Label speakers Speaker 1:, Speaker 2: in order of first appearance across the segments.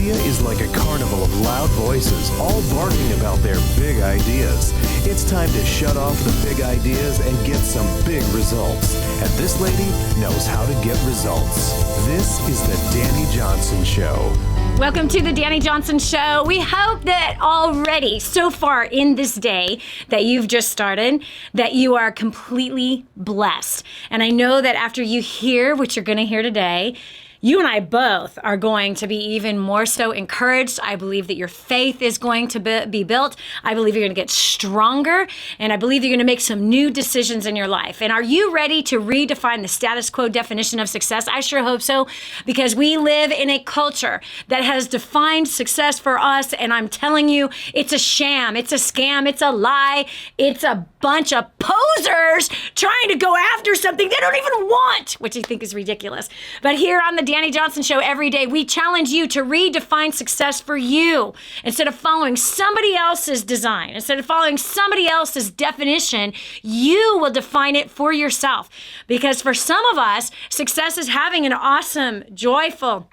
Speaker 1: media is like a carnival of loud voices, all barking about their big ideas. It's time to shut off the big ideas and get some big results. And this lady knows how to get results. This is the Dani Johnson Show.
Speaker 2: Welcome to the Dani Johnson Show. We hope that already, so far in this day that you've just started, that you are completely blessed. And I know that after you hear what you're going to hear today, you and I both are going to be even more so encouraged. I believe that your faith is going to be built. I believe you're going to get stronger. And I believe you're going to make some new decisions in your life. And are you ready to redefine the status quo definition of success? I sure hope so, because we live in a culture that has defined success for us. And I'm telling you, it's a sham, it's a scam, it's a lie. It's a bunch of posers trying to go after something they don't even want, which I think is ridiculous. But here on the Dani Johnson Show every day, we challenge you to redefine success for you. Instead of following somebody else's design, instead of following somebody else's definition, you will define it for yourself. Because for some of us, success is having an awesome, joyful,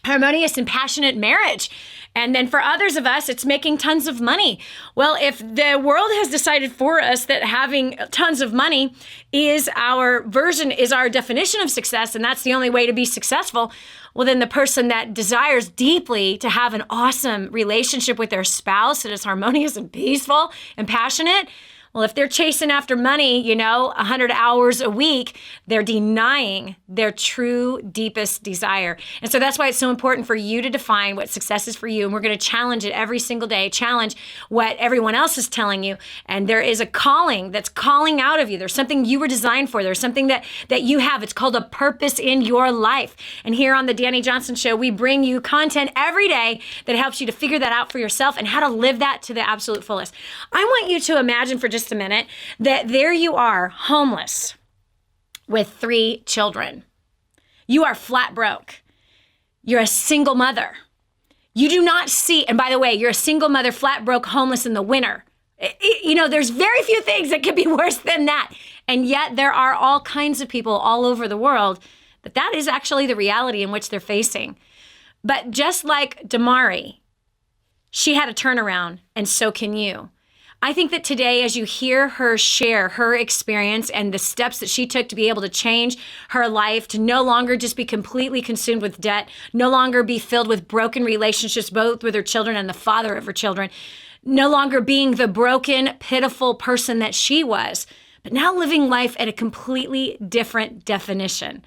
Speaker 2: harmonious, and passionate marriage. And then for others of us, it's making tons of money. Well, if the world has decided for us that having tons of money is our definition of success, and that's the only way to be successful, well, then the person that desires deeply to have an awesome relationship with their spouse that is harmonious and peaceful and passionate, well, if they're chasing after money, 100 hours a week, they're denying their true, deepest desire. And so that's why it's so important for you to define what success is for you. And we're going to challenge it every single day, challenge what everyone else is telling you. And there is a calling that's calling out of you. There's something you were designed for. There's something that you have. It's called a purpose in your life. And here on the Dani Johnson Show, we bring you content every day that helps you to figure that out for yourself and how to live that to the absolute fullest. I want you to imagine for just a minute that there you are, homeless with 3 children. You are flat broke. You're a single mother. You do not see, and by the way, you're a single mother, flat broke, homeless in the winter. There's very few things that could be worse than that. And yet there are all kinds of people all over the world that is actually the reality in which they're facing. But just like Domari, she had a turnaround, and so can you. I think that today, as you hear her share her experience and the steps that she took to be able to change her life, to no longer just be completely consumed with debt, no longer be filled with broken relationships, both with her children and the father of her children, no longer being the broken, pitiful person that she was, but now living life at a completely different definition.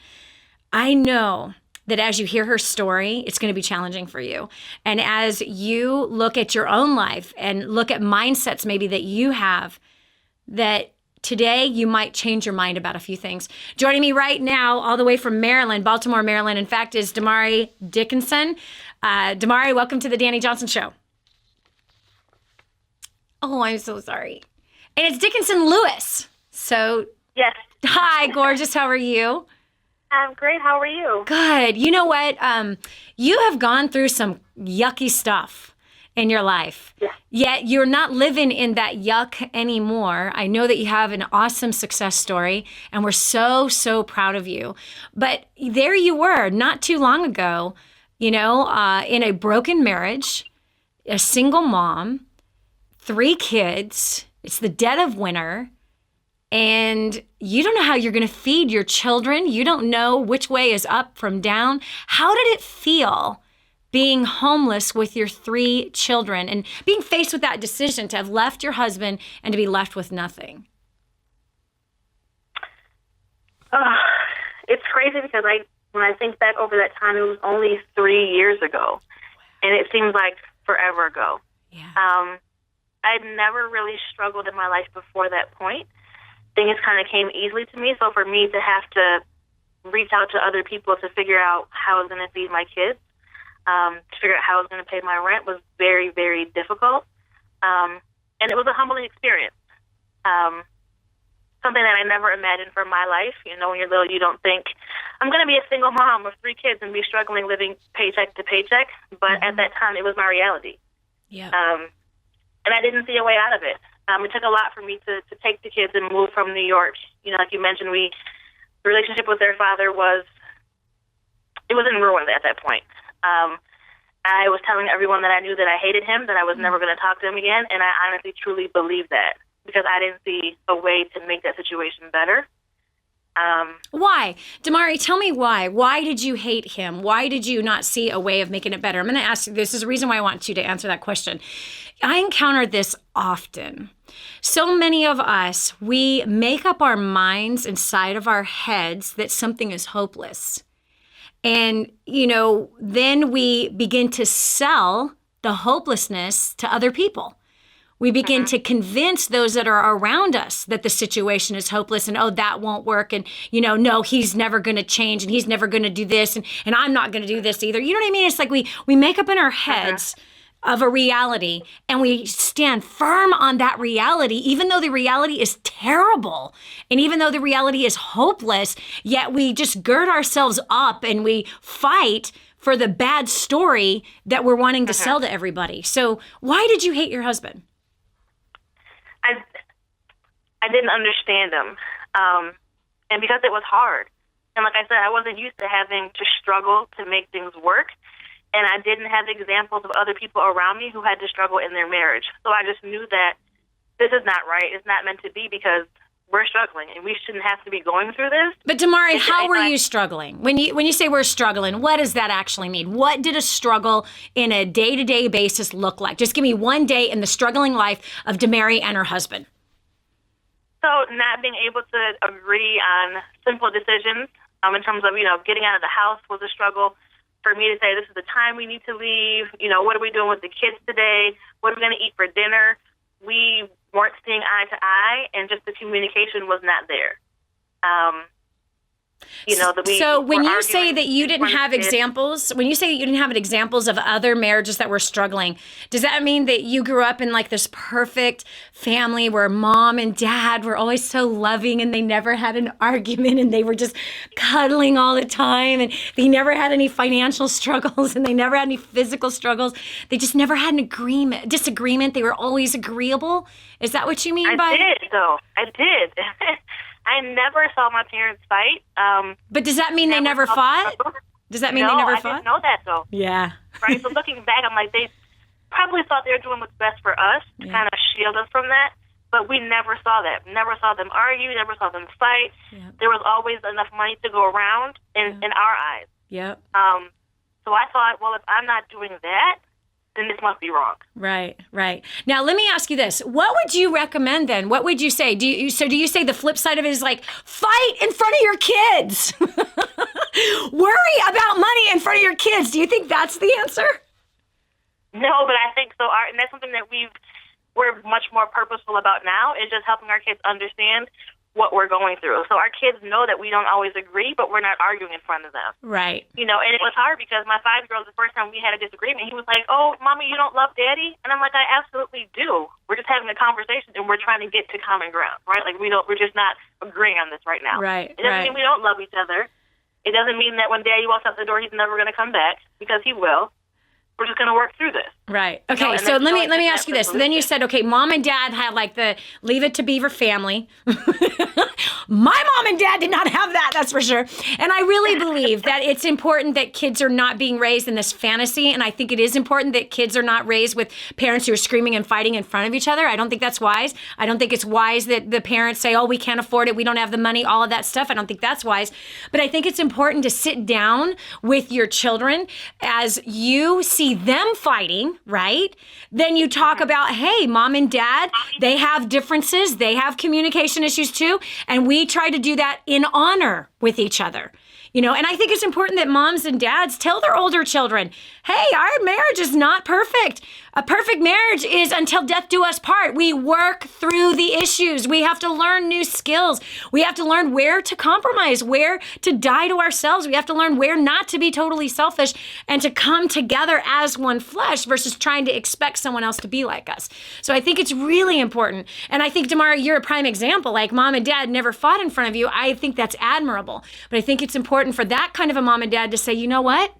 Speaker 2: I know that as you hear her story, it's going to be challenging for you. And as you look at your own life and look at mindsets maybe that you have, that today you might change your mind about a few things. Joining me right now, all the way from Maryland, Baltimore, Maryland, in fact, is Domari Dickinson. Domari, welcome to the Dani Johnson Show. Oh, I'm so sorry. And it's Dickinson Lewis. So,
Speaker 3: yes.
Speaker 2: Hi, gorgeous. How are you?
Speaker 3: I'm great. How are you?
Speaker 2: Good. You know what? You have gone through some yucky stuff in your life.
Speaker 3: Yeah.
Speaker 2: Yet you're not living in that yuck anymore. I know that you have an awesome success story, and we're so, so proud of you. But there you were not too long ago, in a broken marriage, a single mom, 3 kids. It's the dead of winter. And you don't know how you're going to feed your children. You don't know which way is up from down. How did it feel being homeless with your 3 children and being faced with that decision to have left your husband and to be left with nothing?
Speaker 3: It's crazy because when I think back over that time, it was only 3 years ago. And it seems like forever ago.
Speaker 2: Yeah.
Speaker 3: I'd never really struggled in my life before that point. Things kind of came easily to me. So for me to have to reach out to other people to figure out how I was going to feed my kids, to figure out how I was going to pay my rent was very, very difficult. And it was a humbling experience. Something that I never imagined for my life. When you're little, you don't think, I'm going to be a single mom of 3 kids and be struggling living paycheck to paycheck. But at that time, it was my reality.
Speaker 2: Yeah.
Speaker 3: And I didn't see a way out of it. It took a lot for me to take the kids and move from New York. Like you mentioned, the relationship with their father was in ruins at that point. I was telling everyone that I knew that I hated him, that I was never going to talk to him again, and I honestly, truly believed that because I didn't see a way to make that situation better.
Speaker 2: Why? Domari, tell me why. Why did you hate him? Why did you not see a way of making it better? I'm going to ask you, this is a reason why I want you to answer that question. I encounter this often. So many of us, we make up our minds inside of our heads that something is hopeless. And, then we begin to sell the hopelessness to other people. We begin to convince those that are around us that the situation is hopeless and, oh, that won't work. And, no, he's never going to change and he's never going to do this. And I'm not going to do this either. You know what I mean? It's like we make up in our heads of a reality and we stand firm on that reality, even though the reality is terrible. And even though the reality is hopeless, yet we just gird ourselves up and we fight for the bad story that we're wanting to sell to everybody. So why did you hate your husband?
Speaker 3: I didn't understand him, and because it was hard. And like I said, I wasn't used to having to struggle to make things work, and I didn't have examples of other people around me who had to struggle in their marriage. So I just knew that this is not right. It's not meant to be because we're struggling, and we shouldn't have to be going through this.
Speaker 2: But Domari, how were you struggling? When you say we're struggling, what does that actually mean? What did a struggle in a day-to-day basis look like? Just give me one day in the struggling life of Domari and her husband.
Speaker 3: So not being able to agree on simple decisions in terms of, getting out of the house was a struggle. For me to say, this is the time we need to leave, what are we doing with the kids today? What are we going to eat for dinner? We weren't seeing eye to eye, and just the communication was not there.
Speaker 2: So when you say that you didn't have examples, of other marriages that were struggling, does that mean that you grew up in like this perfect family where mom and dad were always so loving and they never had an argument and they were just cuddling all the time and they never had any financial struggles and they never had any physical struggles? They just never had an disagreement. They were always agreeable. Is that what you mean by?
Speaker 3: I did, though. I did. I never saw my parents fight.
Speaker 2: But does that mean they never fought? Does that mean they never fought?
Speaker 3: I didn't know that, though.
Speaker 2: Yeah.
Speaker 3: Right? So looking back, I'm like, they probably thought they were doing what's best for us to kind of shield us from that. But we never saw that. Never saw them argue. Never saw them fight. Yep. There was always enough money to go around in our eyes.
Speaker 2: Yep.
Speaker 3: So I thought, well, if I'm not doing that, then this must be wrong.
Speaker 2: Right. Now, let me ask you this. What would you recommend then? What would you say? Do you say the flip side of it is like, fight in front of your kids? Worry about money in front of your kids. Do you think that's the answer?
Speaker 3: No, but I think so. And that's something that we're much more purposeful about now, is just helping our kids understand what we're going through. So our kids know that we don't always agree, but we're not arguing in front of them.
Speaker 2: Right.
Speaker 3: And it was hard because my 5-year-old, the first time we had a disagreement, he was like, "Oh, Mommy, you don't love Daddy?" And I'm like, "I absolutely do. We're just having a conversation and we're trying to get to common ground, right? Like we're just not agreeing on this right now."
Speaker 2: Right.
Speaker 3: It doesn't mean we don't love each other. It doesn't mean that when Daddy walks out the door, he's never going to come back, because he will. We're just going to work through this.
Speaker 2: Right. Okay. So let me ask you this. So then you said, okay, mom and dad had like the Leave It to Beaver family. My mom and dad did not have that, that's for sure. And I really believe that it's important that kids are not being raised in this fantasy. And I think it is important that kids are not raised with parents who are screaming and fighting in front of each other. I don't think that's wise. I don't think it's wise that the parents say, "Oh, we can't afford it. We don't have the money," all of that stuff. I don't think that's wise. But I think it's important to sit down with your children as you see them fighting, right? Then you talk about, hey, mom and dad, they have differences. They have communication issues too. And we try to do that in honor with each other. And I think it's important that moms and dads tell their older children, hey, our marriage is not perfect. A perfect marriage is until death do us part. We work through the issues. We have to learn new skills. We have to learn where to compromise, where to die to ourselves. We have to learn where not to be totally selfish and to come together as one flesh versus trying to expect someone else to be like us. So I think it's really important. And I think, Domari, you're a prime example. Like, mom and dad never fought in front of you. I think that's admirable. But I think it's important for that kind of a mom and dad to say, you know what?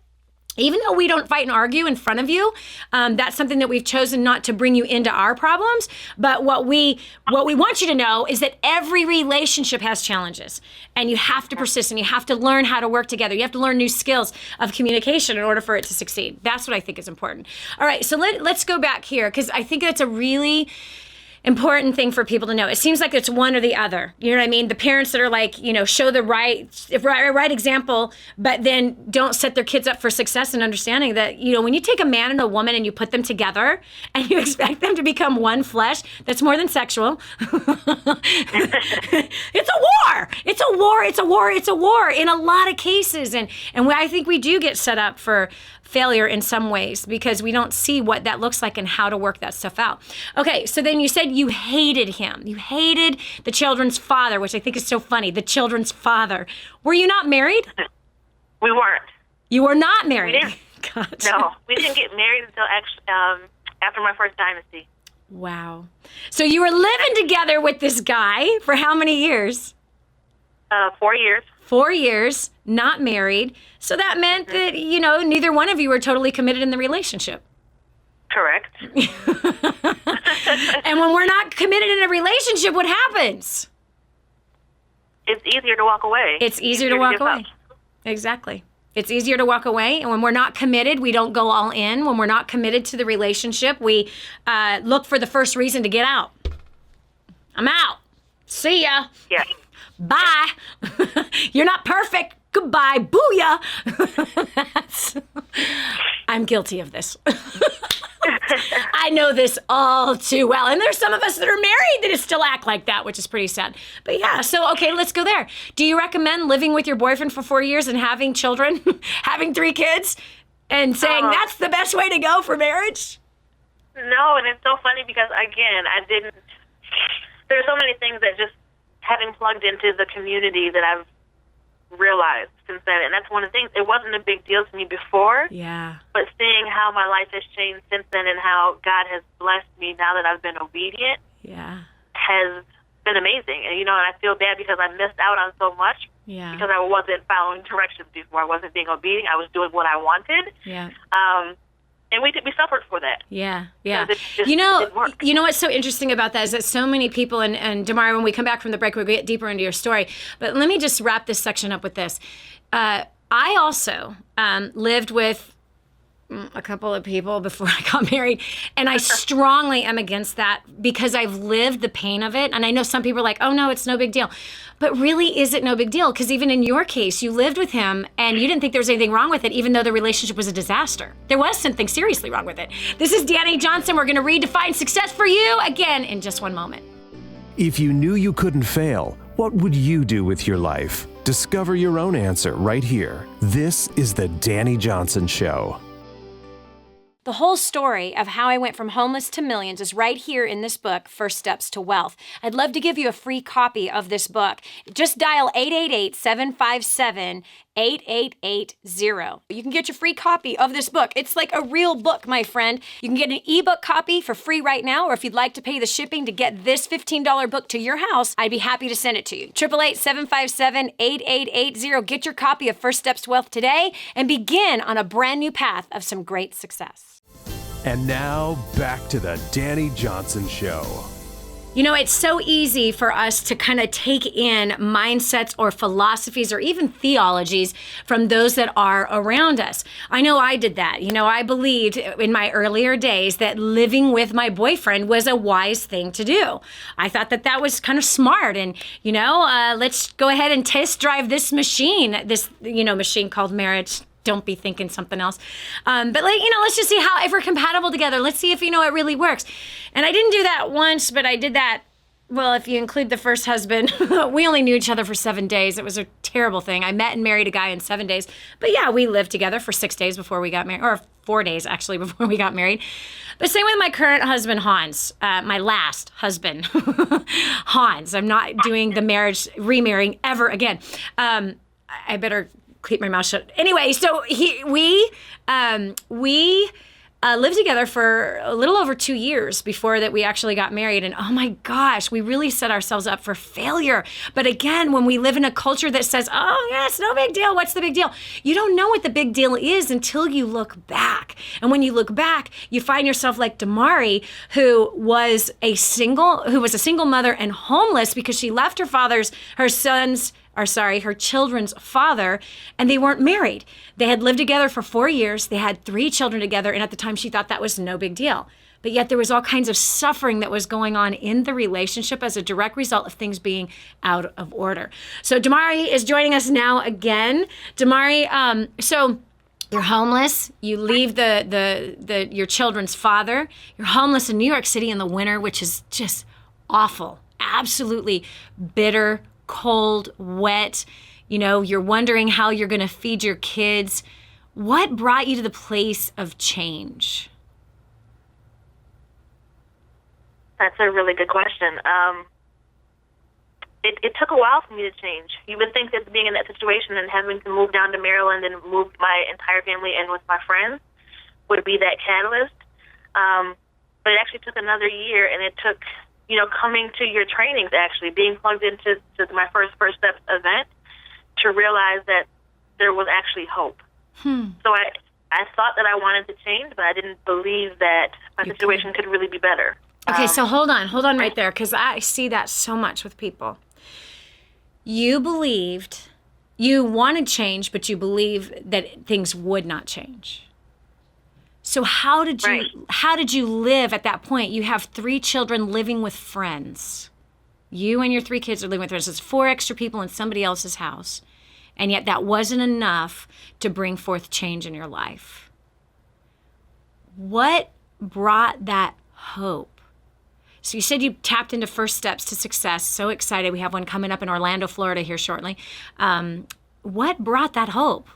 Speaker 2: Even though we don't fight and argue in front of you, that's something that we've chosen not to bring you into our problems. But what we want you to know is that every relationship has challenges, and you have to persist, and you have to learn how to work together. You have to learn new skills of communication in order for it to succeed. That's what I think is important. All right, so let's go back here, because I think that's a really important thing for people to know. It seems like it's one or the other. You know what I mean? The parents that are like, show the right example, but then don't set their kids up for success, and understanding that, when you take a man and a woman and you put them together and you expect them to become one flesh, that's more than sexual. It's a war. It's a war. It's a war. It's a war in a lot of cases. And I think we do get set up for failure in some ways because we don't see what that looks like and how to work that stuff out. Okay, so then you said you hated him. You hated the children's father, which I think is so funny. The children's father. Were you not married?
Speaker 3: We weren't.
Speaker 2: You were not married?
Speaker 3: We didn't.
Speaker 2: Gotcha.
Speaker 3: No, we didn't get married until after my first dynasty.
Speaker 2: Wow. So you were living together with this guy for how many years?
Speaker 3: 4 years.
Speaker 2: 4 years, not married. So that meant that, neither one of you were totally committed in the relationship.
Speaker 3: Correct.
Speaker 2: And when we're not committed in a relationship, what happens?
Speaker 3: It's easier to walk away.
Speaker 2: It's easier to walk away. Exactly. It's easier to walk away. And when we're not committed, we don't go all in. When we're not committed to the relationship, we look for the first reason to get out. I'm out. See ya.
Speaker 3: Yeah.
Speaker 2: Bye. You're not perfect. Goodbye. Booyah. I'm guilty of this. I know this all too well. And there's some of us that are married that still act like that, which is pretty sad. But yeah, so okay, let's go there. Do you recommend living with your boyfriend for 4 years and having children, having 3 kids, and saying that's the best way to go for marriage?
Speaker 3: No, and it's so funny because, again, there's so many things that just having plugged into the community that I've realized since then. And that's one of the things. It wasn't a big deal to me before.
Speaker 2: Yeah.
Speaker 3: But seeing how my life has changed since then and how God has blessed me now that I've been obedient has been amazing. And, and I feel bad because I missed out on so much because I wasn't following directions before. I wasn't being obedient. I was doing what I wanted.
Speaker 2: Yeah.
Speaker 3: And we suffered for that.
Speaker 2: Yeah.
Speaker 3: Didn't work.
Speaker 2: You know what's so interesting about that is that so many people, and Domari, when we come back from the break, we'll get deeper into your story. But let me just wrap this section up with this. I also lived with a couple of people before I got married, and I strongly am against that because I've lived the pain of it. And I know some people are like, oh no, it's no big deal. But really, is it no big deal? Because even in your case, you lived with him and you didn't think there was anything wrong with it, even though the relationship was a disaster. There was something seriously wrong with it. This is Dani Johnson. We're going to redefine success for you again in just one moment.
Speaker 1: If you knew you couldn't fail, what would you do with your life? Discover your own answer right here. This is the Dani Johnson Show.
Speaker 2: The whole story of how I went from homeless to millions is right here in this book, First Steps to Wealth. I'd love to give you a free copy of this book. Just dial 888-757-8880. You can get your free copy of this book. It's like a real book, my friend. You can get an ebook copy for free right now, or if you'd like to pay the shipping to get this $15 book to your house, I'd be happy to send it to you. 888-757-8880. Get your copy of First Steps to Wealth today and begin on a brand new path of some great success.
Speaker 1: And now, back to the Dani Johnson Show.
Speaker 2: It's so easy for us to kind of take in mindsets or philosophies or even theologies from those that are around us. I know I did that. I believed in my earlier days that living with my boyfriend was a wise thing to do. I thought that was kind of smart. And, let's go ahead and test drive this machine called marriage. Don't be thinking something else. But let's just see if we're compatible together. Let's see if, it really works. And I didn't do that once, but I did that. Well, if you include the first husband, we only knew each other for 7 days. It was a terrible thing. I met and married a guy in 7 days. But yeah, we lived together for 6 days before we got married, or 4 days actually before we got married. But same with my current husband, Hans, my last husband, Hans. I'm not doing the remarrying ever again. I better keep my mouth shut. Anyway, so we lived together for a little over 2 years before that we actually got married. And oh my gosh, we really set ourselves up for failure. But again, when we live in a culture that says, oh yeah, it's no big deal. What's the big deal? You don't know what the big deal is until you look back. And when you look back, you find yourself like Domari, who was a single mother and homeless because she left her children's father, and they weren't married. They had lived together for 4 years. They had 3 children together, and at the time she thought that was no big deal. But yet there was all kinds of suffering that was going on in the relationship as a direct result of things being out of order. So Domari is joining us now again. Domari, so you're homeless. You leave your children's father. You're homeless in New York City in the winter, which is just awful, absolutely bitter, cold, wet. You're wondering how you're going to feed your kids. What brought you to the place of change?
Speaker 3: That's a really good question. It took a while for me to change. You would think that being in that situation and having to move down to Maryland and move my entire family in with my friends would be that catalyst. But it actually took another year, and it took, coming to your trainings, actually, being plugged into my first Steps event to realize that there was actually hope. So I thought that I wanted to change, but I didn't believe that my situation could really be better.
Speaker 2: Okay, so hold on right there, because I see that so much with people. You wanted change, but you believed that things would not change. So how did you live at that point? You have 3 children living with friends. You and your 3 kids are living with friends. It's 4 extra people in somebody else's house. And yet that wasn't enough to bring forth change in your life. What brought that hope? So you said you tapped into First Steps to Success. So excited. We have one coming up in Orlando, Florida here shortly. What brought that hope?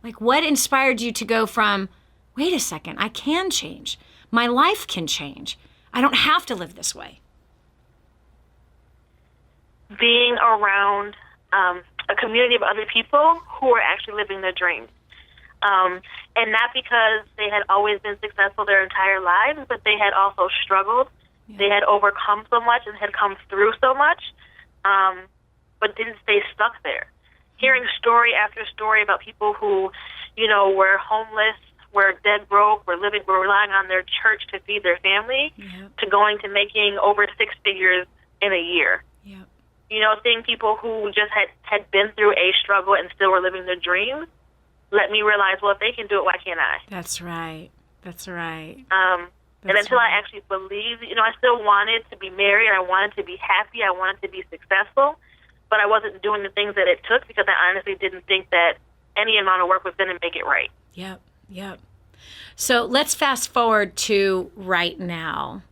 Speaker 2: Like, what inspired you to go from, wait a second, I can change. My life can change. I don't have to live this way.
Speaker 3: Being around a community of other people who are actually living their dreams. And not because they had always been successful their entire lives, but they had also struggled. Yeah. They had overcome so much and had come through so much, but didn't stay stuck there. Hearing story after story about people who, were homeless, were dead broke, were relying on their church to feed their family, to going to making over 6 figures in a year.
Speaker 2: Yep.
Speaker 3: Seeing people who just had been through a struggle and still were living their dreams, let me realize, well, if they can do it, why can't I?
Speaker 2: That's right.
Speaker 3: And until I actually believed, I still wanted to be married, I wanted to be happy, I wanted to be successful, but I wasn't doing the things that it took because I honestly didn't think that any amount of work was going to make it right.
Speaker 2: Yep. So let's fast forward to right now,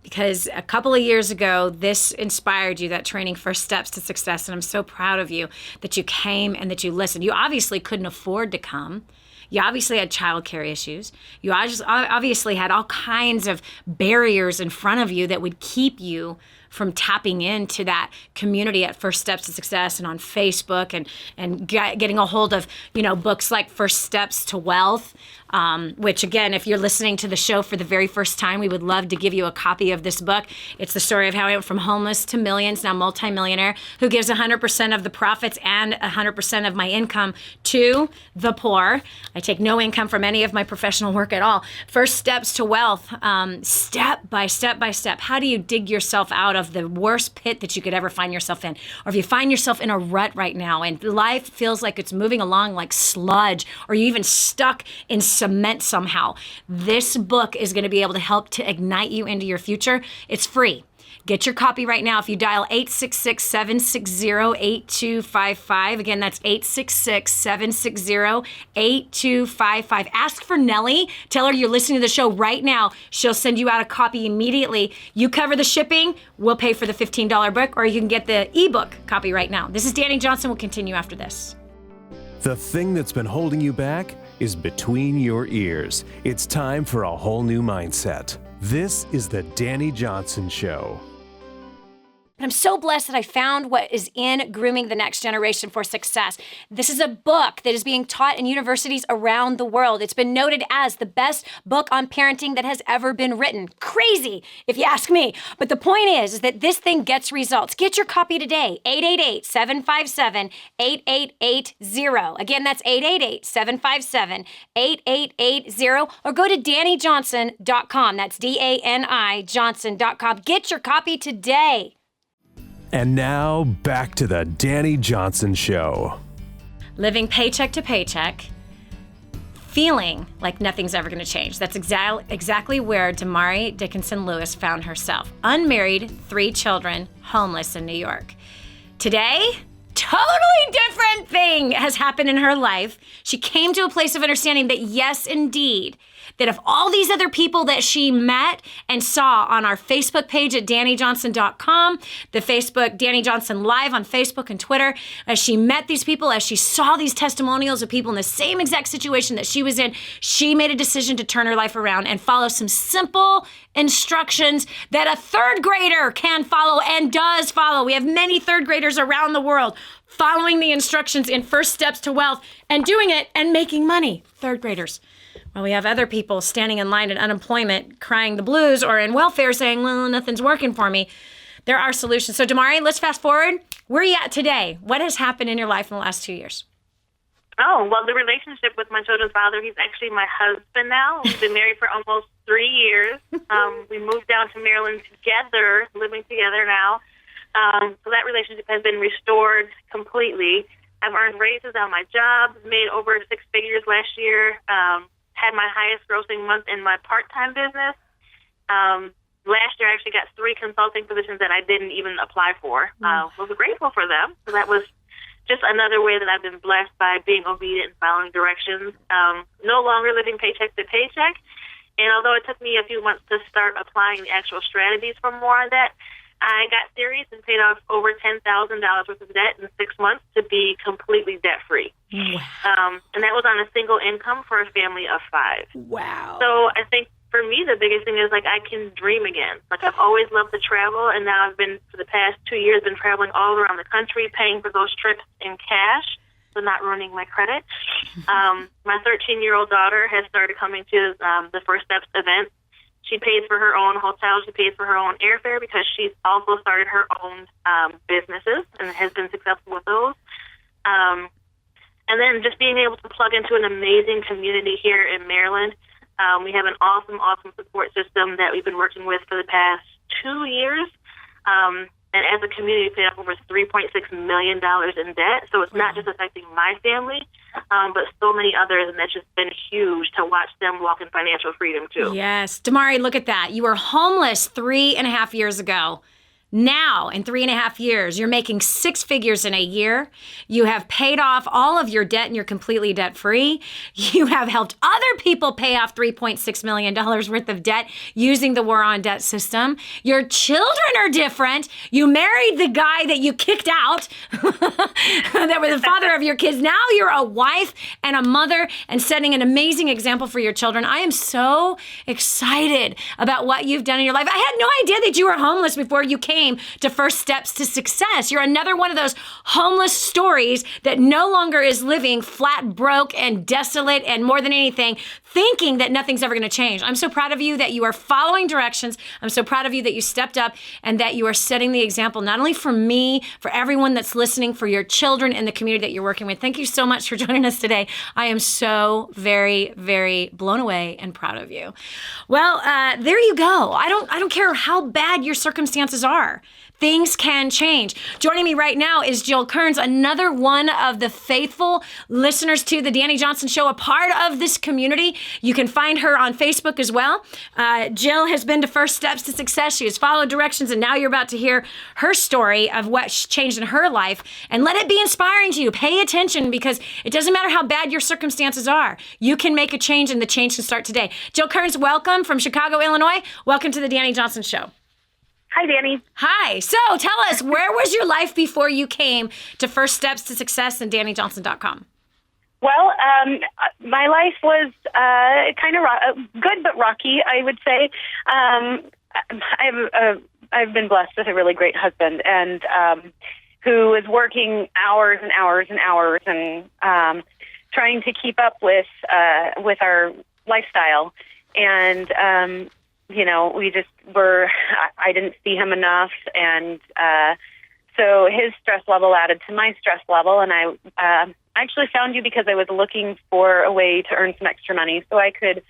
Speaker 2: because a couple of years ago, this inspired you, that training, First Steps to Success, and I'm so proud of you that you came and that you listened. You obviously couldn't afford to come. You obviously had childcare issues. You obviously had all kinds of barriers in front of you that would keep you from tapping into that community at First Steps to Success and on Facebook and getting a hold of, books like First Steps to Wealth, which again, if you're listening to the show for the very first time, we would love to give you a copy of this book. It's the story of how I went from homeless to millions, now multimillionaire, who gives 100% of the profits and 100% of my income to the poor. I take no income from any of my professional work at all. First Steps to Wealth, step by step. How do you dig yourself out of the worst pit that you could ever find yourself in? Or if you find yourself in a rut right now and life feels like it's moving along like sludge, or you even stuck in cement somehow, this book is going to be able to help to ignite you into your future. It's free. Get your copy right now. If you dial 866-760-8255. Again, that's 866-760-8255. Ask for Nellie. Tell her you're listening to the show right now. She'll send you out a copy immediately. You cover the shipping. We'll pay for the $15 book, or you can get the ebook copy right now. This is Dani Johnson. We'll continue after this.
Speaker 1: The thing that's been holding you back is between your ears. It's time for a whole new mindset. This is the Dani Johnson Show.
Speaker 2: But I'm so blessed that I found what is in Grooming the Next Generation for Success. This is a book that is being taught in universities around the world. It's been noted as the best book on parenting that has ever been written. Crazy, if you ask me. But the point is that this thing gets results. Get your copy today, 888-757-8880. Again, that's 888-757-8880. Or go to DaniJohnson.com. That's DANI Johnson.com. Get your copy today.
Speaker 1: And now, back to the Dani Johnson Show.
Speaker 2: Living paycheck to paycheck, feeling like nothing's ever going to change. That's exactly where Domari Dickinson Lewis found herself. Unmarried, 3 children, homeless in New York. Today, totally different thing has happened in her life. She came to a place of understanding that yes, indeed, that if all these other people that she met and saw on our Facebook page at DaniJohnson.com, the Facebook Dani Johnson Live on Facebook and Twitter, as she met these people, as she saw these testimonials of people in the same exact situation that she was in, she made a decision to turn her life around and follow some simple instructions that a 3rd grader can follow and does follow. We have many 3rd graders around the world following the instructions in First Steps to Wealth and doing it and making money. 3rd graders. Well, we have other people standing in line in unemployment, crying the blues, or in welfare saying, well, nothing's working for me. There are solutions. So, Domari, let's fast forward. Where are you at today? What has happened in your life in the last 2 years?
Speaker 3: Oh, well, the relationship with my children's father, he's actually my husband now. We've been married for almost 3 years. We moved down to Maryland together, living together now. So that relationship has been restored completely. I've earned raises on my job, made over 6 figures last year, had my highest grossing month in my part-time business. Last year, I actually got 3 consulting positions that I didn't even apply for. Was grateful for them. So that was just another way that I've been blessed by being obedient and following directions. No longer living paycheck to paycheck. And although it took me a few months to start applying the actual strategies for more on that, I got serious and paid off over $10,000 worth of debt in 6 months to be completely debt-free. Wow. And that was on a single income for a family of 5.
Speaker 2: Wow.
Speaker 3: So I think for me, the biggest thing is, like, I can dream again. Like, I've always loved to travel, and now I've been, for the past 2 years, been traveling all around the country, paying for those trips in cash, so not ruining my credit. My 13-year-old daughter has started coming to the First Steps event. She pays for her own hotel. She pays for her own airfare because she's also started her own businesses and has been successful with those. And then just being able to plug into an amazing community here in Maryland. We have an awesome support system that we've been working with for the past 2 years. And as a community, we paid off over $3.6 million in debt. So it's not just affecting my family, but so many others. And that's just been huge to watch them walk in financial freedom, too.
Speaker 2: Yes. Domari, look at that. You were homeless 3.5 years ago. Now, in 3.5 years, you're making 6 figures in a year. You have paid off all of your debt and you're completely debt-free. You have helped other people pay off $3.6 million worth of debt using the War on Debt system. Your children are different. You married the guy that you kicked out, that were the father of your kids. Now you're a wife and a mother and setting an amazing example for your children. I am so excited about what you've done in your life. I had no idea that you were homeless before you came to First Steps to Success. You're another one of those homeless stories that no longer is living flat broke and desolate and more than anything, thinking that nothing's ever going to change. I'm so proud of you that you are following directions. I'm so proud of you that you stepped up and that you are setting the example, not only for me, for everyone that's listening, for your children and the community that you're working with. Thank you so much for joining us today. I am so very, very blown away and proud of you. Well, there you go. I don't care how bad your circumstances are. Things can change. Joining me right now is Jill Kearns, another one of the faithful listeners to the Dani Johnson Show, a part of this community. You can find her on Facebook as well. Jill has been to First Steps to Success. She has followed directions, and now you're about to hear her story of what's changed in her life. And let it be inspiring to you. Pay attention, because it doesn't matter how bad your circumstances are. You can make a change, and the change can start today. Jill Kearns, welcome from Chicago, Illinois. Welcome to the Dani Johnson Show.
Speaker 3: Hi, Dani.
Speaker 2: Hi. So tell us, where was your life before you came to First Steps to Success and DaniJohnson.com?
Speaker 4: Well, my life was kind of good but rocky, I would say. I have a I've been blessed with a really great husband, and who is working hours and hours and hours, and trying to keep up with our lifestyle. And we just were. I didn't see him enough, and so his stress level added to my stress level. And I actually found you because I was looking for a way to earn some extra money so I could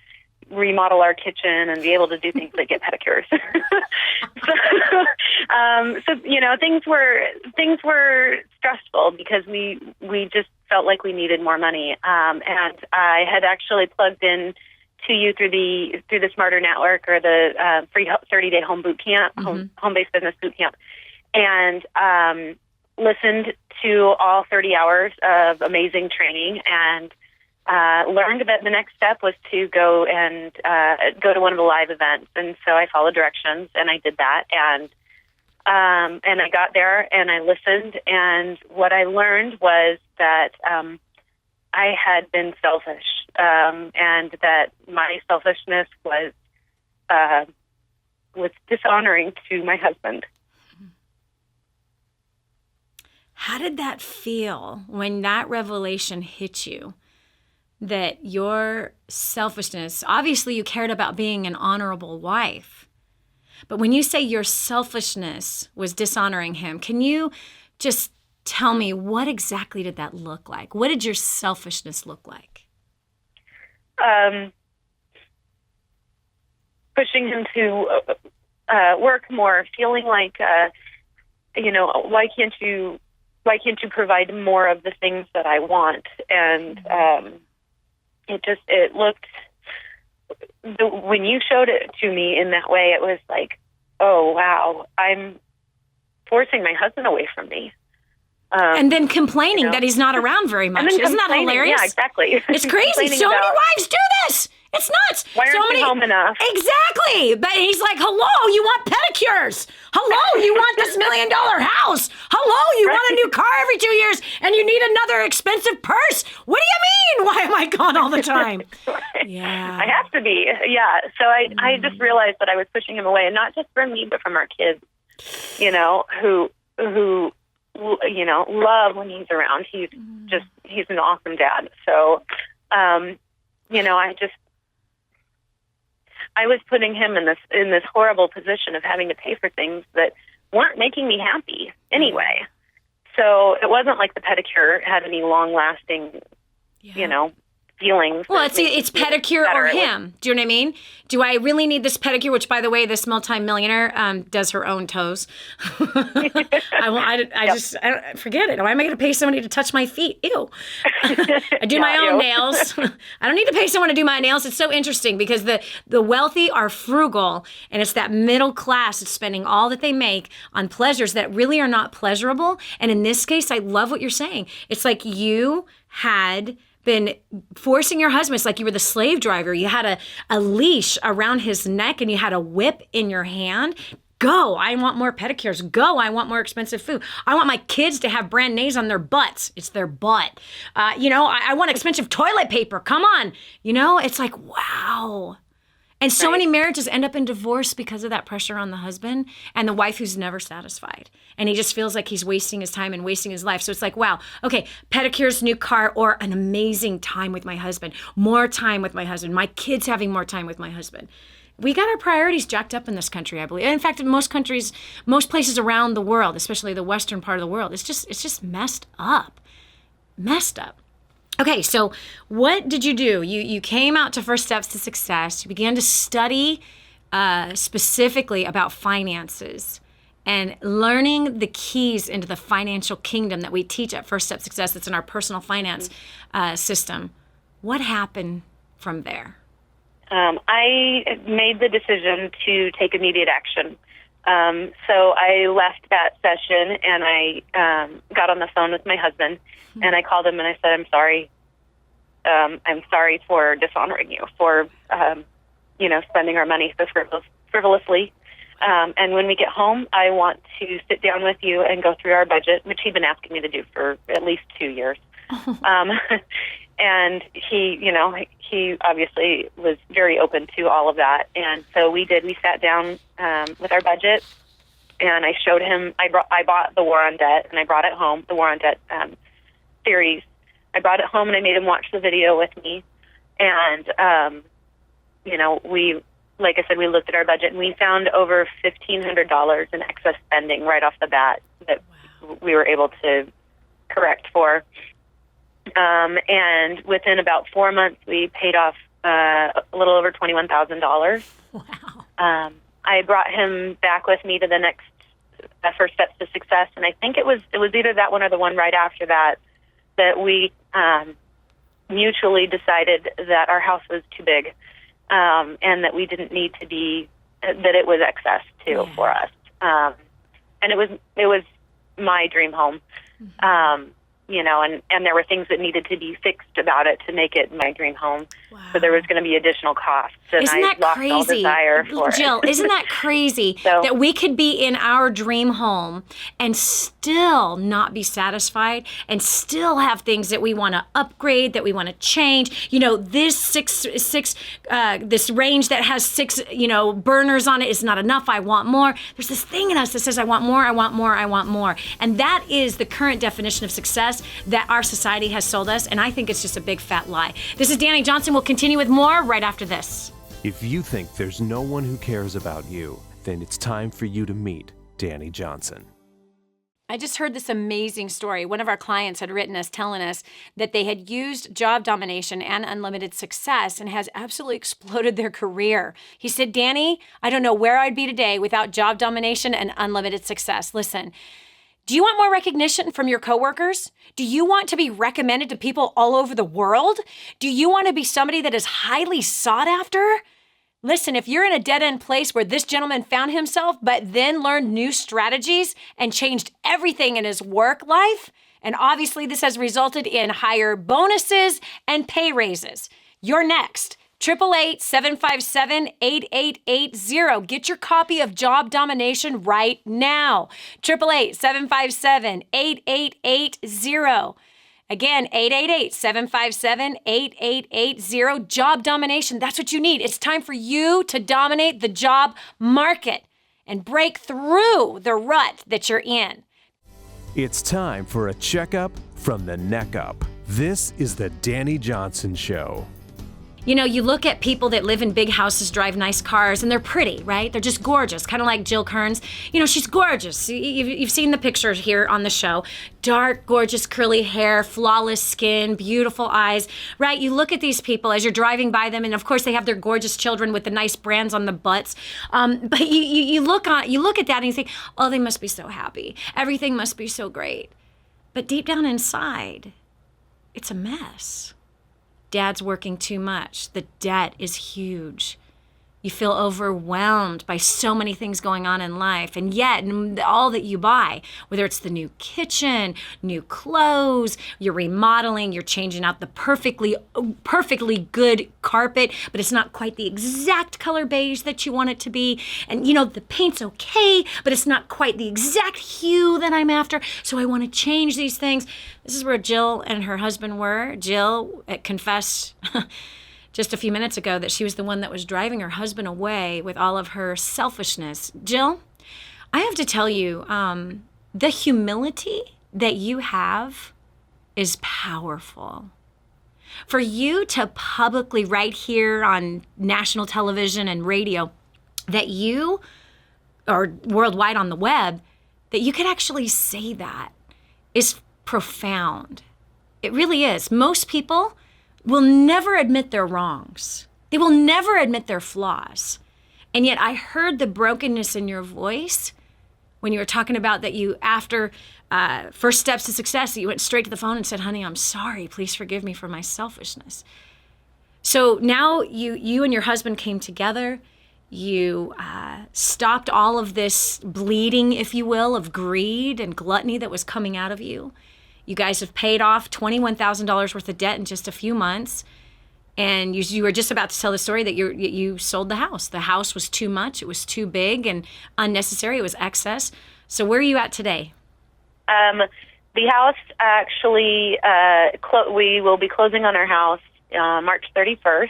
Speaker 4: remodel our kitchen and be able to do things like get pedicures. Things were stressful because we just felt like we needed more money. And I had actually plugged in to you through the Smarter Network, or the free 30-day home boot camp, home-based business boot camp, and listened to all 30 hours of amazing training, and learned that the next step was to go to one of the live events. And so I followed directions, and I did that, and I got there and I listened, and what I learned was that I had been selfish, and that my selfishness was dishonoring to my husband.
Speaker 2: How did that feel when that revelation hit you? That your selfishness, obviously you cared about being an honorable wife, but when you say your selfishness was dishonoring him, can you just tell me, what exactly did that look like? What did your selfishness look like?
Speaker 4: Pushing him to work more, feeling like, why can't you provide more of the things that I want? And it looked, when you showed it to me in that way, it was like, oh, wow, I'm forcing my husband away from me.
Speaker 2: And then complaining that he's not around very much. Isn't that hilarious?
Speaker 4: Yeah, exactly.
Speaker 2: It's crazy. So many wives do this. It's nuts.
Speaker 4: Why aren't you home enough?
Speaker 2: Exactly. But he's like, hello, you want pedicures. Hello, you want this $1 million house. Hello, you want a new car every 2 years, and you need another expensive purse. What do you mean? Why am I gone all the time? Yeah.
Speaker 4: I have to be. Yeah. So I just realized that I was pushing him away, and not just from me, but from our kids, who love when he's around. He's an awesome dad. So, I was putting him in this horrible position of having to pay for things that weren't making me happy anyway. So it wasn't like the pedicure had any long-lasting, feelings.
Speaker 2: Well, it's pedicure or him. Do you know what I mean? Do I really need this pedicure? Which, by the way, this multimillionaire does her own toes. I just forget it. Why am I going to pay somebody to touch my feet? Ew. I do my own nails. I don't need to pay someone to do my nails. It's so interesting because the wealthy are frugal, and it's that middle class that's spending all that they make on pleasures that really are not pleasurable. And in this case, I love what you're saying. It's like you had been forcing your husband. It's like you were the slave driver. You had a leash around his neck and you had a whip in your hand. Go, I want more pedicures. Go, I want more expensive food. I want my kids to have brand names on their butts. It's their butt. I want expensive toilet paper. Come on. It's like, wow. And so many marriages end up in divorce because of that pressure on the husband and the wife who's never satisfied. And he just feels like he's wasting his time and wasting his life. So it's like, wow, okay, pedicures, new car, or an amazing time with my husband, more time with my husband, my kids having more time with my husband. We got our priorities jacked up in this country, I believe. In fact, in most countries, most places around the world, especially the Western part of the world, it's just messed up. Messed up. Okay, so what did you do? You came out to First Steps to Success. You began to study specifically about finances and learning the keys into the financial kingdom that we teach at First Step Success that's in our personal finance system. What happened from there?
Speaker 4: I made the decision to take immediate action. So I left that session and I got on the phone with my husband and I called him and I said, I'm sorry. I'm sorry for dishonoring you, for, spending our money so frivolously. And when we get home, I want to sit down with you and go through our budget, which he'd been asking me to do for at least 2 years. And he obviously was very open to all of that. And so we did. We sat down with our budget, and I showed him. I bought The War on Debt, and I brought it home. The War on Debt series. I brought it home, and I made him watch the video with me. And we, like I said, we looked at our budget, and we found over $1,500 in excess spending right off the bat that we were able to correct for. And within about 4 months, we paid off a little over $21,000.
Speaker 2: Wow.
Speaker 4: I brought him back with me to the next First Steps to Success, and I think it was either that one or the one right after that we mutually decided that our house was too big, and that we didn't need to be, that it was excess too for us. And it was my dream home. And there were things that needed to be fixed about it to make it my dream home. Wow. So there was going to be additional costs. And
Speaker 2: isn't that
Speaker 4: lost
Speaker 2: crazy?
Speaker 4: All desire for
Speaker 2: Jill,
Speaker 4: it.
Speaker 2: Isn't that crazy that we could be in our dream home and still not be satisfied and still have things that we want to upgrade, that we want to change? This this range that has 6, burners on it is not enough. I want more. There's this thing in us that says, I want more, I want more, I want more. And that is the current definition of success that our society has sold us, and I think it's just a big fat lie. This is Dani Johnson. We'll continue with more right after this.
Speaker 1: If you think there's no one who cares about you, then it's time for you to meet Dani Johnson.
Speaker 2: I just heard this amazing story. One of our clients had written us telling us that they had used job domination and unlimited success and has absolutely exploded their career. He said, Dani, I don't know where I'd be today without job domination and unlimited success. Listen, do you want more recognition from your coworkers? Do you want to be recommended to people all over the world? Do you want to be somebody that is highly sought after? Listen, if you're in a dead-end place where this gentleman found himself, but then learned new strategies and changed everything in his work life, and obviously this has resulted in higher bonuses and pay raises, you're next. 888-757-8880. Get your copy of Job Domination right now. 888-757-8880. Again, 888-757-8880. Job Domination. That's what you need. It's time for you to dominate the job market and break through the rut that you're in.
Speaker 1: It's time for a checkup from the neck up. This is the Dani Johnson Show.
Speaker 2: You look at people that live in big houses, drive nice cars, and they're pretty, right? They're just gorgeous, kind of like Jill Kearns. She's gorgeous. You've seen the pictures here on the show. Dark, gorgeous, curly hair, flawless skin, beautiful eyes, right? You look at these people as you're driving by them, and of course they have their gorgeous children with the nice brands on the butts. But you look at that and you think, oh, they must be so happy. Everything must be so great. But deep down inside, it's a mess. Dad's working too much. The debt is huge. You feel overwhelmed by so many things going on in life. And yet, all that you buy, whether it's the new kitchen, new clothes, you're remodeling, you're changing out the perfectly good carpet, but it's not quite the exact color beige that you want it to be. And, the paint's okay, but it's not quite the exact hue that I'm after. So I want to change these things. This is where Jill and her husband were. Jill confessed just a few minutes ago that she was the one that was driving her husband away with all of her selfishness. Jill, I have to tell you, the humility that you have is powerful. For you to publicly, right here on national television and radio, that you, or worldwide on the web, that you could actually say that is profound. It really is. Most people will never admit their wrongs. They will never admit their flaws. And yet I heard the brokenness in your voice when you were talking about that you, after First Steps to Success, you went straight to the phone and said, honey, I'm sorry. Please forgive me for my selfishness. So now you and your husband came together. You stopped all of this bleeding, if you will, of greed and gluttony that was coming out of you. You guys have paid off $21,000 worth of debt in just a few months. And you were just about to tell the story that you sold the house. The house was too much. It was too big and unnecessary. It was excess. So where are you at today?
Speaker 4: The house actually, we will be closing on our house March 31st.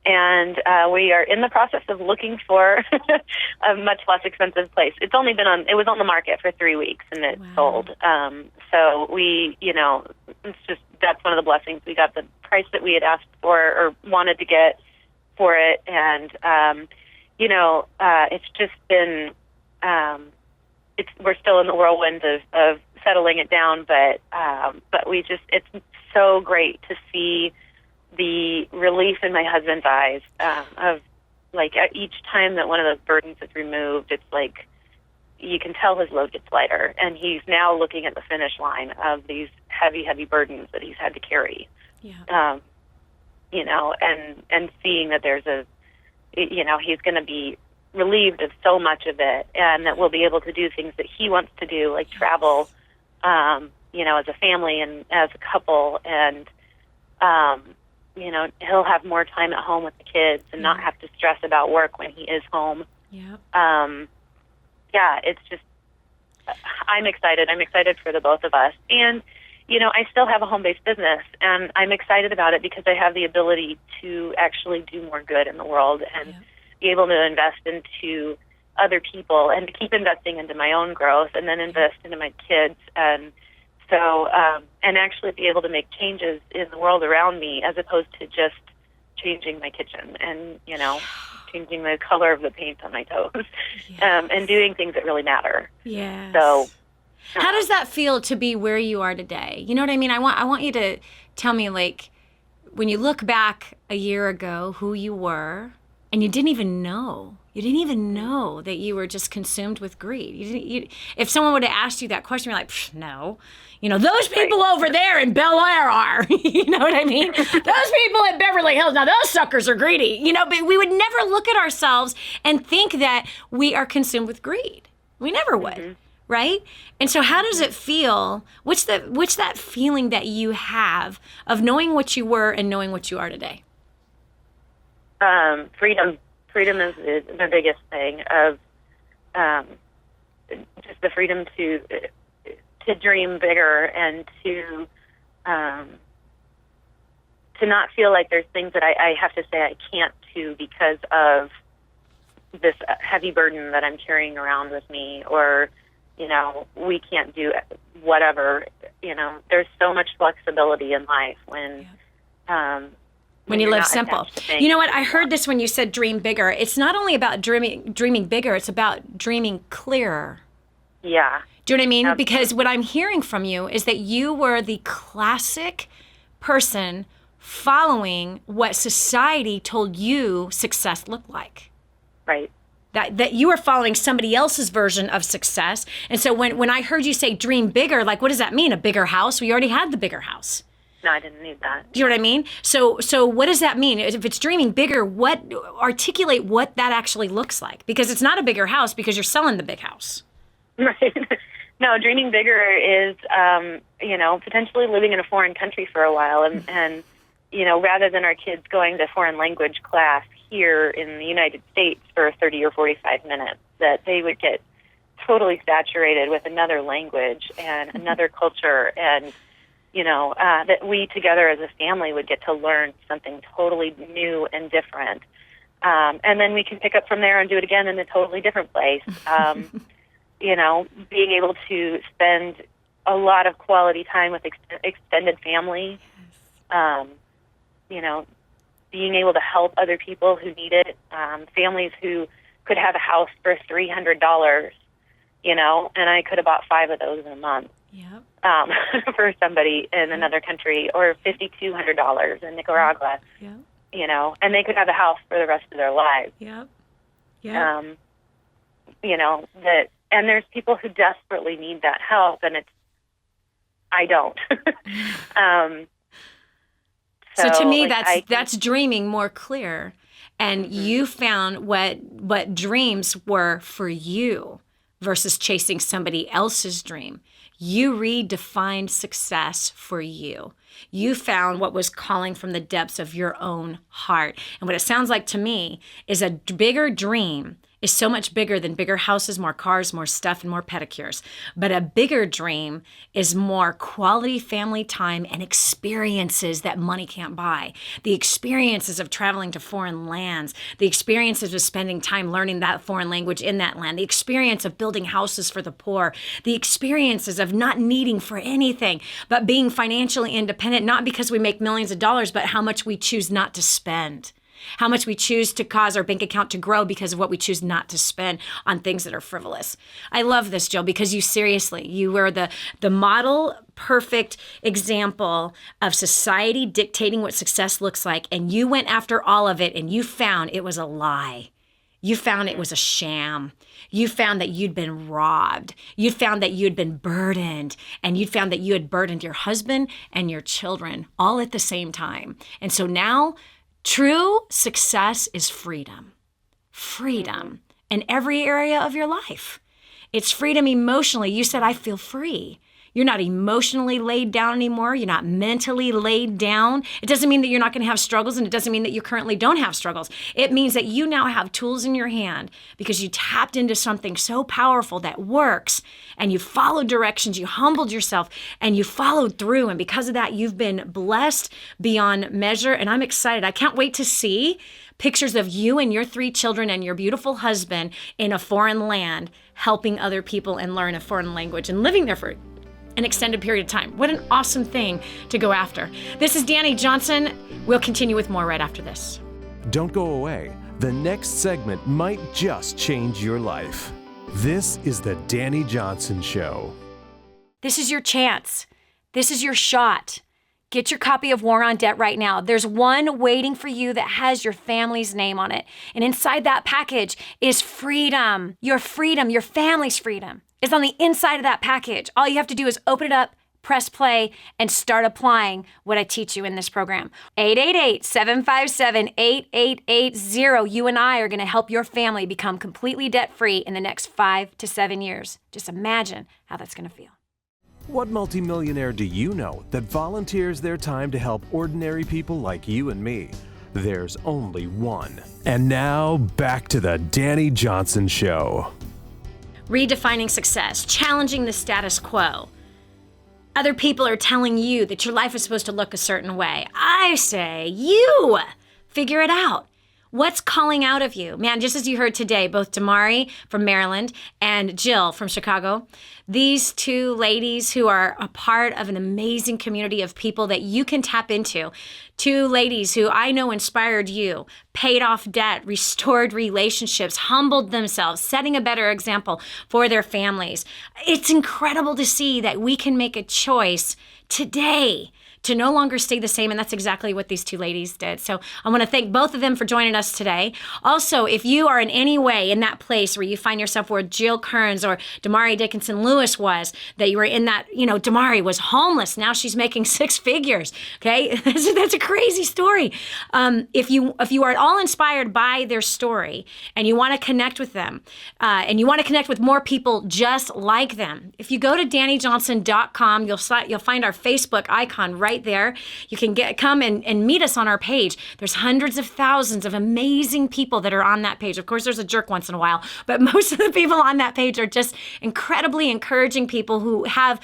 Speaker 4: And we are in the process of looking for a much less expensive place. It was on the market for 3 weeks and it sold. So we, that's one of the blessings. We got the price that we had asked for or wanted to get for it. And, it's just been, we're still in the whirlwind of settling it down, but it's so great to see the relief in my husband's eyes of like each time that one of those burdens is removed, it's like you can tell his load gets lighter, and he's now looking at the finish line of these heavy, heavy burdens that he's had to carry.
Speaker 2: Yeah.
Speaker 4: And seeing that there's he's going to be relieved of so much of it, and that we'll be able to do things that he wants to do, like travel, as a family and as a couple, and he'll have more time at home with the kids and not have to stress about work when he is home.
Speaker 2: Yeah.
Speaker 4: It's just, I'm excited. I'm excited for the both of us. And, I still have a home-based business, and I'm excited about it because I have the ability to actually do more good in the world and be able to invest into other people and to keep investing into my own growth and then invest into my kids. And so, and actually be able to make changes in the world around me as opposed to just changing my kitchen and, changing the color of the paint on my toes, and doing things that really matter.
Speaker 2: Yeah.
Speaker 4: So,
Speaker 2: how does that feel to be where you are today? You know what I mean? I want you to tell me, like, when you look back a year ago, who you were, and you didn't even know. You didn't even know that you were just consumed with greed. If someone would have asked you that question, you're like, no. Those people over there in Bel Air are. You know what I mean? Those people in Beverly Hills, now those suckers are greedy. But we would never look at ourselves and think that we are consumed with greed. We never would. Mm-hmm. Right? And so how does it feel? What's that feeling that you have of knowing what you were and knowing what you are today?
Speaker 4: Freedom. Freedom is the biggest thing, of just the freedom to dream bigger and to not feel like there's things that I have to say I can't do because of this heavy burden that I'm carrying around with me, or we can't do whatever. There's so much flexibility in life when
Speaker 2: you live simple. You know what? I heard this when you said dream bigger. It's not only about dreaming bigger, it's about dreaming clearer.
Speaker 4: Yeah.
Speaker 2: Do you know what I mean?
Speaker 4: Absolutely.
Speaker 2: Because what I'm hearing from you is that you were the classic person following what society told you success looked like.
Speaker 4: Right.
Speaker 2: That you were following somebody else's version of success. And so when I heard you say dream bigger, like, what does that mean? A bigger house? We already had the bigger house.
Speaker 4: No, I didn't need that.
Speaker 2: Do you know what I mean? So what does that mean? If it's dreaming bigger, articulate what that actually looks like? Because it's not a bigger house because you're selling the big house.
Speaker 4: Right. No, dreaming bigger is, potentially living in a foreign country for a while. And rather than our kids going to foreign language class here in the United States for 30 or 45 minutes, that they would get totally saturated with another language and another culture, and that we together as a family would get to learn something totally new and different. And then we can pick up from there and do it again in a totally different place. Being able to spend a lot of quality time with extended family, being able to help other people who need it, families who could have a house for $300, and I could have bought 5 of those in a month.
Speaker 2: Yep.
Speaker 4: For somebody in another country, or $5,200 in Nicaragua,
Speaker 2: Yep.
Speaker 4: And they could have a house for the rest of their lives.
Speaker 2: Yep. Yep.
Speaker 4: And there's people who desperately need that help, and I don't.
Speaker 2: So to me, that's dreaming more clear, and you found what dreams were for you versus chasing somebody else's dream. You redefined success for you. You found what was calling from the depths of your own heart. And what it sounds like to me is a bigger dream is so much bigger than bigger houses, more cars, more stuff, and more pedicures. But a bigger dream is more quality family time and experiences that money can't buy. The experiences of traveling to foreign lands, the experiences of spending time learning that foreign language in that land, the experience of building houses for the poor, the experiences of not needing for anything, but being financially independent, not because we make millions of dollars, but how much we choose not to spend. How much we choose to cause our bank account to grow because of what we choose not to spend on things that are frivolous. I love this, Jill, because you were the model perfect example of society dictating what success looks like, and you went after all of it, and you found it was a lie. You found it was a sham. You found that you'd been robbed. You found that you'd been burdened, and you found that you had burdened your husband and your children all at the same time. And so now, true success is freedom. Freedom in every area of your life. It's freedom emotionally. You said, I feel free. You're not emotionally laid down anymore. You're not mentally laid down. It doesn't mean that you're not going to have struggles, and it doesn't mean that you currently don't have struggles. It means that you now have tools in your hand because you tapped into something so powerful that works, and you followed directions, you humbled yourself, and you followed through. And because of that, you've been blessed beyond measure, and I'm excited. I can't wait to see pictures of you and your 3 children and your beautiful husband in a foreign land, helping other people and learn a foreign language and living there for an extended period of time. What an awesome thing to go after. This is Dani Johnson. We'll continue with more right after this.
Speaker 1: Don't go away. The next segment might just change your life. This is the Dani Johnson Show.
Speaker 2: This is your chance. This is your shot. Get your copy of War on Debt right now. There's one waiting for you that has your family's name on it. And inside that package is freedom, your family's freedom. It's on the inside of that package. All you have to do is open it up, press play, and start applying what I teach you in this program. 888-757-8880. You and I are going to help your family become completely debt-free in the next 5 to 7 years. Just imagine how that's going to feel.
Speaker 1: What multimillionaire do you know that volunteers their time to help ordinary people like you and me? There's only one. And now, back to the Dani Johnson Show.
Speaker 2: Redefining success, challenging the status quo. Other people are telling you that your life is supposed to look a certain way. I say, you figure it out. What's calling out of you? Man, just as you heard today, both Domari from Maryland and Jill from Chicago, these 2 ladies who are a part of an amazing community of people that you can tap into. 2 ladies who I know inspired you, paid off debt, restored relationships, humbled themselves, setting a better example for their families. It's incredible to see that we can make a choice today to no longer stay the same, and that's exactly what these 2 ladies did. So I want to thank both of them for joining us today. Also, if you are in any way in that place where you find yourself where Jill Kearns or Domari Dickinson Lewis was, that you were in that, Domari was homeless, now she's making 6 figures, okay? That's a crazy story. If you are at all inspired by their story and you want to connect with them, and you want to connect with more people just like them, if you go to DaniJohnson.com, you'll find our Facebook icon right there. You can come and meet us on our page. There's hundreds of thousands of amazing people that are on that page. Of course, there's a jerk once in a while, but most of the people on that page are just incredibly encouraging people who have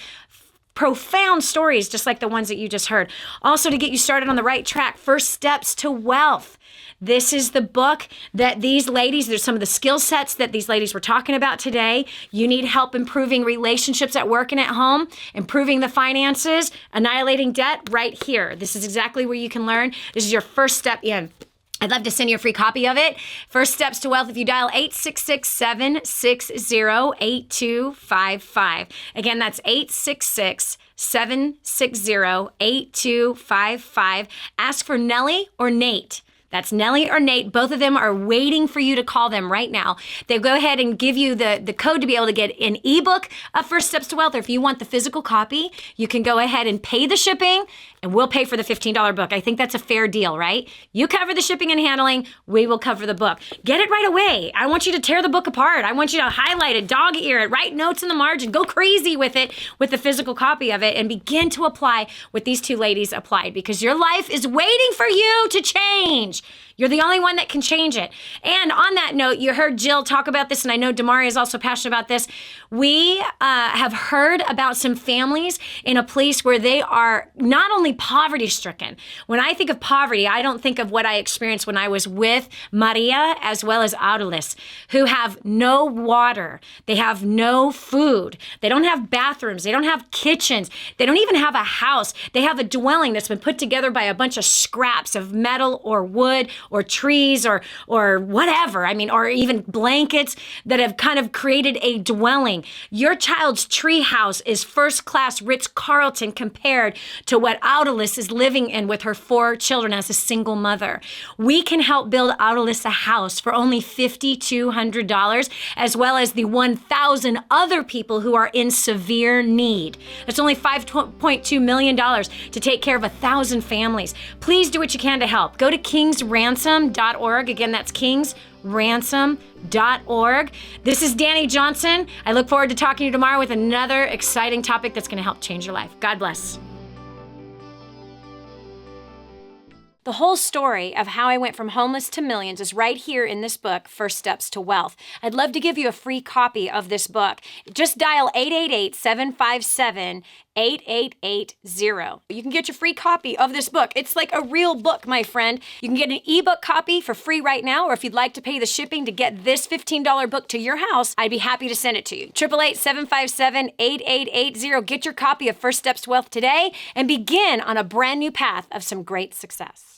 Speaker 2: profound stories just like the ones that you just heard. Also, to get you started on the right track, First Steps to Wealth. This is the book that these ladies, there's some of the skill sets that these ladies were talking about today. You need help improving relationships at work and at home, improving the finances, annihilating debt, right here. This is exactly where you can learn. This is your first step in. I'd love to send you a free copy of it. First Steps to Wealth, if you dial 866-760-8255. Again, that's 866-760-8255. Ask for Nellie or Nate. That's Nellie or Nate. Both of them are waiting for you to call them right now. They'll go ahead and give you the code to be able to get an ebook of First Steps to Wealth. Or if you want the physical copy, you can go ahead and pay the shipping, and we'll pay for the $15 book. I think that's a fair deal, right? You cover the shipping and handling, we will cover the book. Get it right away. I want you to tear the book apart. I want you to highlight it, dog ear it, write notes in the margin, go crazy with it, with the physical copy of it, and begin to apply what these 2 ladies applied, because your life is waiting for you to change. change. You're the only one that can change it. And on that note, you heard Jill talk about this, and I know Domari is also passionate about this. We have heard about some families in a place where they are not only poverty stricken. When I think of poverty, I don't think of what I experienced when I was with Maria as well as Elvis, who have no water. They have no food. They don't have bathrooms. They don't have kitchens. They don't even have a house. They have a dwelling that's been put together by a bunch of scraps of metal or wood or trees or whatever. I mean, or even blankets that have kind of created a dwelling. Your child's tree house is first-class Ritz-Carlton compared to what Audalis is living in with her 4 children as a single mother. We can help build Audalis a house for only $5,200, as well as the 1,000 other people who are in severe need. That's only $5.2 million to take care of 1,000 families. Please do what you can to help. Go to kingsransom.org. Again, that's kingsransom.org. This is Dani Johnson. I look forward to talking to you tomorrow with another exciting topic that's going to help change your life. God bless. The whole story of how I went from homeless to millions is right here in this book, First Steps to Wealth. I'd love to give you a free copy of this book. Just dial 888-757-8880. You can get your free copy of this book. It's like a real book, my friend. You can get an ebook copy for free right now, or if you'd like to pay the shipping to get this $15 book to your house, I'd be happy to send it to you. 888-757-8880. Get your copy of First Steps to Wealth today and begin on a brand new path of some great success.